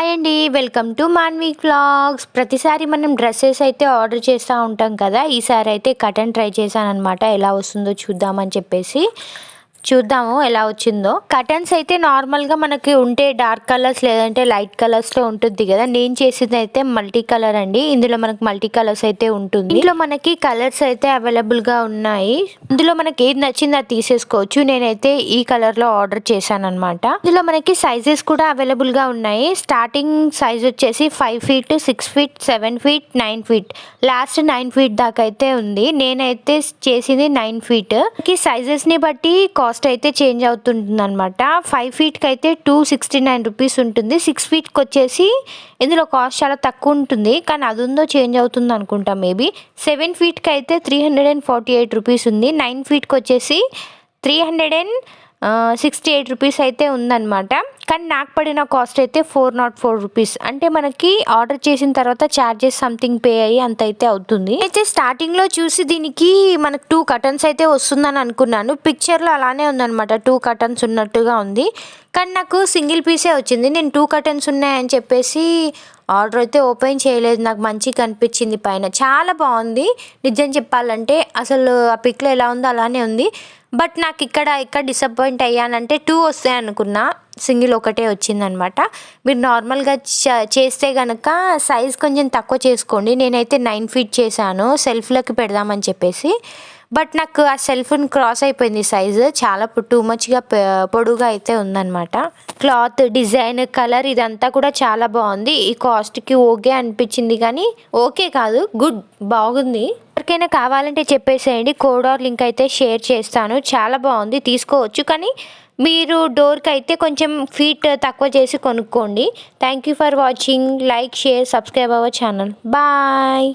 Hi అండి, welcome to Manvi vlogs. ప్రతిసారి మనం డ్రెస్సెస్ అయితే ఆర్డర్ చేస్తూ ఉంటాం కదా. ఈసారి అయితే కటన్ ట్రై చేశాను అనమాట. ఎలా వస్తుందో చూద్దామని చెప్పేసి చూద్దాము ఎలా వచ్చిందో. కటన్స్ అయితే నార్మల్గా మనకి ఉంటే డార్క్ కలర్స్ లేదంటే లైట్ కలర్స్లో ఉంటుంది కదా. నేను చేసింది అయితే మల్టీ కలర్ అండి. ఇందులో మనకి మల్టీ కలర్స్ అయితే ఉంటుంది. ఇందులో మనకి కలర్స్ అయితే అవైలబుల్గా ఉన్నాయి. ఇందులో మనకి ఏది నచ్చిందో అది తీసేసుకోవచ్చు. నేనైతే ఈ కలర్లో ఆర్డర్ చేశాను అనమాట. ఇందులో మనకి సైజెస్ కూడా అవైలబుల్గా ఉన్నాయి. స్టార్టింగ్ సైజ్ వచ్చేసి 5 feet, 6 feet, 7 feet, 9 feet, last 9 feet దాకా అయితే ఉంది. నేనైతే చేసింది 9 feet. సైజెస్ని బట్టి కాస్ట్ అయితే చేంజ్ అవుతుంది అనమాట. 5 feetకి అయితే 269 రూపీస్ ఉంటుంది. 6 feetకి వచ్చేసి ఇందులో కాస్ట్ చాలా తక్కువ ఉంటుంది, కానీ అది ఉందో చేంజ్ అవుతుంది అనుకుంటా మేబీ. 7 feetకి అయితే 348 రూపీస్ ఉంది. 9 feetకి వచ్చేసి 368 రూపీస్ అయితే ఉందన్నమాట. కానీ నాకు పడిన కాస్ట్ అయితే 404 రూపీస్. అంటే మనకి ఆర్డర్ చేసిన తర్వాత ఛార్జెస్ సంథింగ్ పే అయ్యి అంత అయితే అవుతుంది. అయితే స్టార్టింగ్లో చూసి దీనికి మనకు 2 కటన్స్ అయితే వస్తుందని అనుకున్నాను. పిక్చర్లో అలానే ఉందన్నమాట, 2 కటన్స్ ఉన్నట్టుగా ఉంది. కానీ నాకు సింగిల్ పీసే వచ్చింది. నేను 2 కటన్స్ ఉన్నాయని చెప్పేసి ఆర్డర్ అయితే ఓపెన్ చేయలేదు. నాకు మంచిగా అనిపించింది. పైన చాలా బాగుంది నిజం చెప్పాలంటే. అసలు ఆ పిక్లో ఎలా ఉందో అలానే ఉంది. బట్ నాకు ఇక్కడ డిసప్పాయింట్ అయ్యానంటే 2 వస్తాయి అనుకున్నా, సింగిల్ ఒకటే వచ్చిందనమాట. మీరు నార్మల్గా చేస్తే కనుక సైజ్ కొంచెం తక్కువ చేసుకోండి. నేనైతే 9 feet చేశాను సెల్ఫ్లోకి పెడదామని చెప్పేసి. బట్ నాకు ఆ సెల్ఫ్ని క్రాస్ అయిపోయింది సైజు. చాలా టూ మచ్గా పొడుగా అయితే ఉందన్నమాట. క్లాత్, డిజైన్, కలర్ ఇదంతా కూడా చాలా బాగుంది. ఈ కాస్ట్కి ఓకే అనిపించింది, కానీ ఓకే కాదు, గుడ్, బాగుంది. ఎవరికైనా కావాలంటే చెప్పేసేయండి. కోడ్ ఆర్ లింక్ అయితే షేర్ చేస్తాను. చాలా బాగుంది, తీసుకోవచ్చు. కానీ మీరు డోర్కి అయితే కొంచెం ఫీట్ తక్కువ చేసి కొనుక్కోండి. Thank you for watching. Like, share, subscribe our channel. Bye.